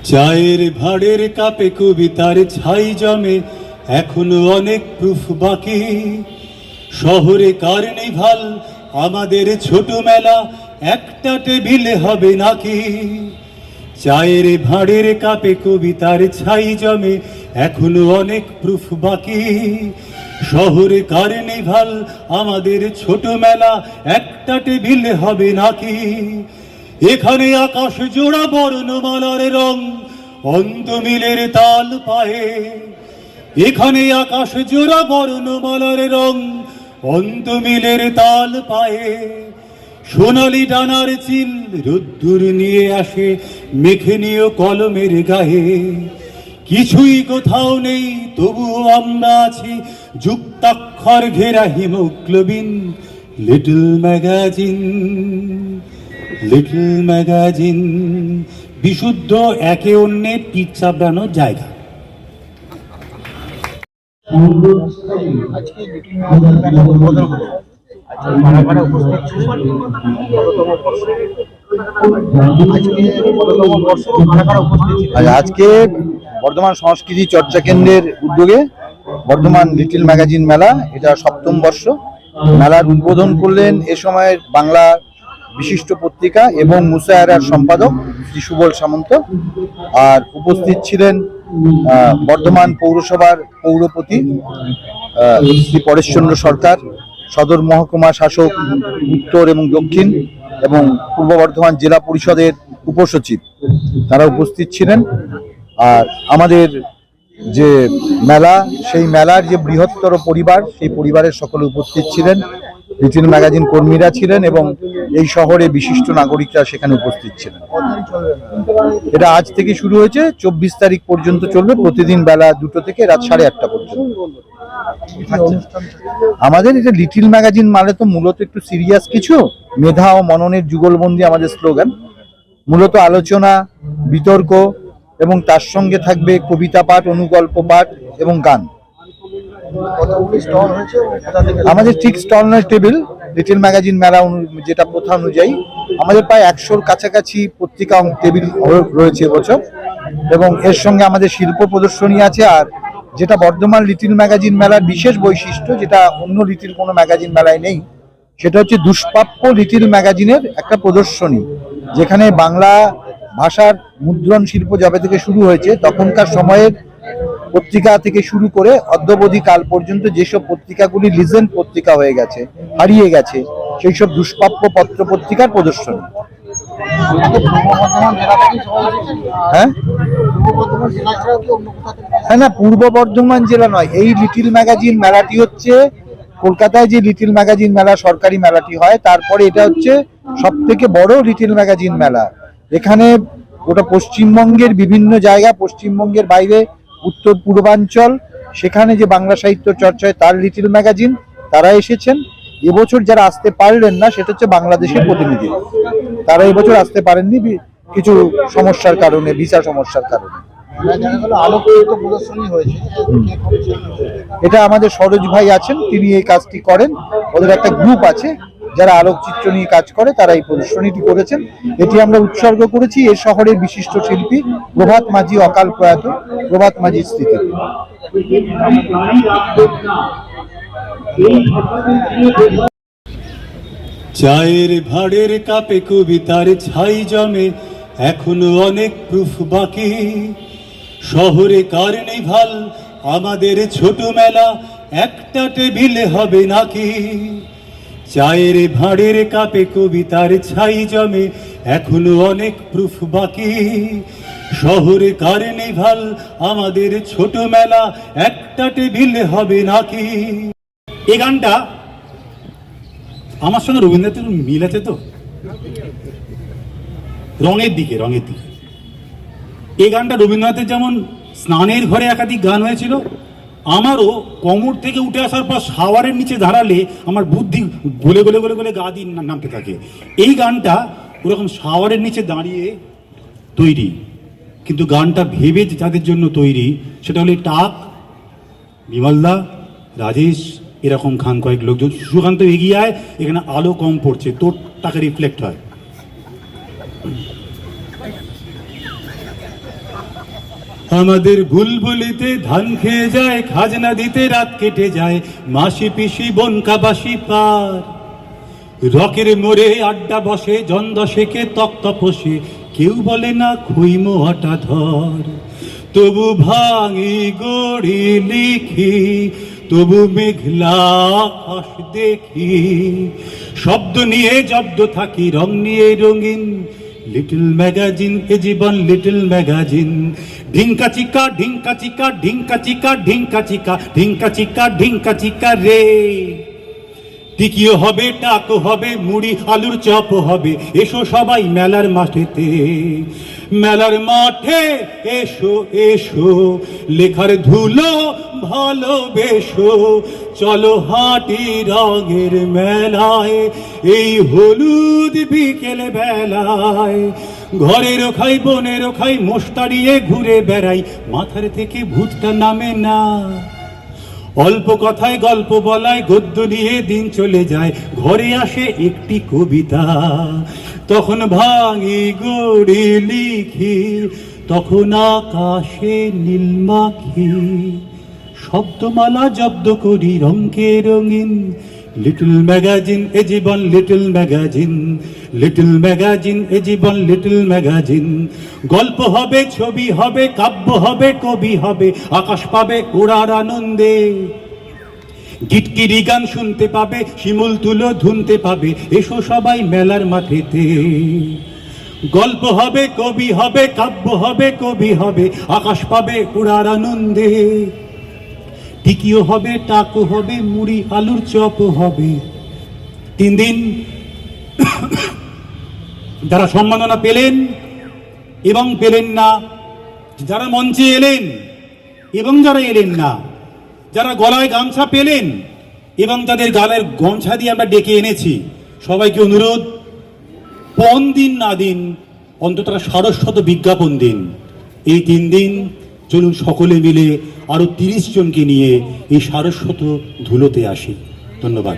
চায়ের ভাড়ের কাপে কবিতার ছাই জমে, এখনো অনেক প্রুফ বাকি। শহরে কার্নিভাল, আমাদের ছোট মেলা, একটা টেবিলে হবে নাকি? চায়ের ভাড়ের কাপে কবিতার ছাই জমে, এখনো অনেক প্রুফ বাকি। শহরে কার্নিভাল, আমাদের ছোট মেলা, একটা টেবিলে হবে নাকি? এখানে আকাশ জোড়া বর্ণমালার রং, অন্তমিলের তাল পায়ে। এখানে আকাশ জোড়া বর্ণমালার রং, অন্তমিলের তাল পায়ে। সোনালি ডানার চিল রোদ্দুর নিয়ে আসে, মেখে নিয়ে কলমের গায়ে। কিছুই কোথাও নেই, তবুও আমরা আছি, যুক্তাক্ষর ঘেরা haemoglobin. Little magazine, little magazine, বিশুদ্ধ একে অন্যের পিঠ চাপড়ানোর জায়গা। আজকে বর্ধমান সংস্কৃতি চর্চা কেন্দ্রের উদ্যোগে বর্ধমান লিটল ম্যাগাজিন মেলা, এটা 7ম বর্ষ। মেলার উদ্বোধন করলেন এ সময়ের বাংলা বিশিষ্ট পত্রিকা এবং মুসায়রার সম্পাদক শ্রী সুবল সামন্ত। আর উপস্থিত ছিলেন বর্ধমান পৌরসভার পৌরপতি শ্রী পরেশচন্দ্র সরকার, সদর মহকুমা শাসক উত্তর এবং দক্ষিণ এবং পূর্ব বর্ধমান জেলা পরিষদের উপসচিব, তারা উপস্থিত ছিলেন। আর আমাদের যে মেলা, সেই মেলার যে বৃহত্তর পরিবার, সেই পরিবারের সকলে উপস্থিত ছিলেন। লিটল ম্যাগাজিন কর্মীরা ছিলেন এবং এই শহরে বিশিষ্ট নাগরিকরা সেখানে উপস্থিত ছিলেন। এটা আজ থেকে শুরু হয়েছে, 24 তারিখ পর্যন্ত চলবে, প্রতিদিন বেলা 2টো থেকে রাত 8:30 পর্যন্ত। আমাদের এটা লিটল ম্যাগাজিন মানে তো মূলত একটু সিরিয়াস কিছু, মেধা ও মননের যুগলবন্দি আমাদের স্লোগান। মূলত আলোচনা, বিতর্ক এবং তার সঙ্গে থাকবে কবিতা পাঠ, অনুগল্প পাঠ এবং গান। আমাদের ঠিক স্টল নয়, টেবিল। লিটল ম্যাগাজিন মেলা যেটা প্রথা অনুযায়ী আমাদের প্রায় 100-র কাছাকাছি পত্রিকা টেবিল রয়েছে এবছর, এবং এর সঙ্গে আমাদের শিল্প প্রদর্শনী আছে। আর যেটা বর্ধমান লিটল ম্যাগাজিন মেলার বিশেষ বৈশিষ্ট্য, যেটা অন্য লিটল কোনো ম্যাগাজিন মেলায় নেই, সেটা হচ্ছে দুষ্প্রাপ্য লিটল ম্যাগাজিনের একটা প্রদর্শনী, যেখানে বাংলা ভাষার মুদ্রণ শিল্প যবে থেকে শুরু হয়েছে তখনকার সময়ের পত্রিকা থেকে শুরু করে অদ্যাবধি কাল পর্যন্ত যেসব পত্রিকাগুলি লিজেন্ড পত্রিকা হয়ে গেছে, হারিয়ে গেছে, সেই সব দুষ্প্রাপ্য পত্র পত্রিকার প্রদর্শনী। হ্যাঁ হ্যাঁ, না, পূর্ব বর্ধমান জেলা নয়। এই লিটল ম্যাগাজিন মেলাটি হচ্ছে কলকাতায় যে লিটল ম্যাগাজিন মেলা সরকারি মেলাটি হয়, তারপরে এটা হচ্ছে সব থেকে বড় লিটল ম্যাগাজিন মেলা। এখানে ওটা পশ্চিমবঙ্গের বিভিন্ন জায়গা, পশ্চিমবঙ্গের বাইরে উত্তর পূর্বাঞ্চল, সেখানে যে বাংলা সাহিত্য চর্চা হয় তার লিটল ম্যাগাজিন, তারা এসেছেন। এবছর যারা আসতে পারলেন না, সেটা হচ্ছে বাংলাদেশের প্রতিনিধি, তারা এবছর আসতে পারেননি কিছু সমস্যার কারণে, ভিসা সমস্যার কারণে। এটা আমাদের সরোজ ভাই আছেন, তিনি এই কাজটি করেন। ওদের একটা গ্রুপ আছে যারা আলোকচিত্র নিয়ে কাজ করে, তারা এই প্রদর্শনীটি করেছেন। এটি আমরা উৎসর্গ করেছি এ শহরের বিশিষ্ট শিল্পী প্রভাত মাঝি, অকাল প্রয়াত প্রভাত মাঝির স্মৃতি। চায়ের ভাড়ের কাপে কবিতার ছাই জমে, এখনো অনেক প্রুফ বাকি। শহরে কার্নিভাল, আমাদের ছোট মেলা, একটা টেবিলে হবে নাকি? চায়ের ভাড়ের কাপে কবিতার ছাই জমে, এখনো অনেক প্রুফ বাকি। শহরে কার্নিভাল, আমাদের ছোট মেলা, একটা টেবিলে হবে নাকি? এই গানটা আমার সঙ্গে রবীন্দ্রনাথের মিল আছে তো, রঙের দিকে। এই গানটা রবীন্দ্রনাথের যেমন স্নানের ঘরে একাধিক গান হয়েছিল, আমারও কোমর থেকে উঠে আসার পর শাওয়ারের নিচে দাঁড়ালে আমার বুদ্ধি গলে গলে গলে গলে গা দিয়ে নামতে থাকে। এই গানটা ওরকম শাওয়ারের নিচে দাঁড়িয়ে তৈরি, কিন্তু গানটা ভেবে যাদের জন্য তৈরি, সেটা হলো টাক, বিমলদা, রাজেশ, এরকম খান কয়েক লোকজন। সুকান্ত এগিয়ে আয়, এখানে আলো কম পড়ছে, তোর টাকা রিফ্লেক্ট হয়। আমাদের বুলবুলিতে ধান খেয়ে যায়, খাজনা দিতে রাত কেটে যায়, মাসি পিসি বনকা বাসি পার। রকের মোড়ে আড্ডা বসে, জন দশেকে তক্তপোষে, কেউ বলে না খুইম আটা ধর। তবু ভাঙি গড়ি লিখি, তবু মেঘলা আকাশ দেখি, শব্দ নিয়ে জব্দ থাকি, রং নিয়ে রঙিন। লিটল ম্যাগাজিন, এ জীবন লিটল ম্যাগাজিন। ঢিঙ্কা চিকা ঢিঙ্কা চিকা ঢিঙ্কা চিকা ঢিঙ্কা চিকা ঢিঙ্কা চিকা ঢিঙ্কা চিকা রে। টিকিও হবে, টাকও হবে, মুড়ি আলুর চপ হবে, এসো সবাই মেলার মাঠেতে। মেলার মাঠে এসো এসো, লেখার ধুলো ভালোবেসো, চলো হাঁটি রঙের মেলায়, এই হলুদ বিকেল বেলায়। ঘরেরও খাই বোনেরও খাই, মোস্তারিয়ে ঘুরে বেড়াই, মাথার থেকে ভূতটা নামে না। অল্প কথায় গল্প বলায় গদ্য নিয়ে দিন চলে যায়, ঘরে আসে একটি কবিতা। তখন ভাঙি গড়ি লিখি, তখন আকাশে নীল মাখি, শব্দমালা জব্দ করি রঙকে রঙিন। লিটল ম্যাগাজিন, এ জীবন লিটল ম্যাগাজিন। লিটল ম্যাগাজিন, এ জীবন লিটল ম্যাগাজিন। গল্প হবে, ছবি হবে, কাব্য হবে, কবি হবে, আকাশ পাবে ওড়ার আনন্দে। গিটকিরি গান শুনতে পাবে, শিমুল তুলো ধুনতে পাবে, এসো সবাই মেলার মাঠেতে। গল্প হবে, কবি হবে, কাব্য হবে, কবি হবে, আকাশ পাবে ওড়ার আনন্দে। টিকিও হবে, টাকও হবে, মুড়ি আলুর চপও হবে। 3 দিন যারা সম্মাননা পেলেন এবং পেলেন না, যারা মঞ্চে এলেন এবং যারা এলেন না, যারা গলায় গামছা পেলেন এবং যাদের গালের গামছা দিয়ে আমরা ডেকে এনেছি, সবাইকে অনুরোধ, পণ দিন না দিন, অন্তত সারস্বত বিজ্ঞাপন দিন। এই 3 দিন চলুন সকলে মিলে আরো 30 জনকে নিয়ে এই সারস্বত ধুলোতে আসি। ধন্যবাদ।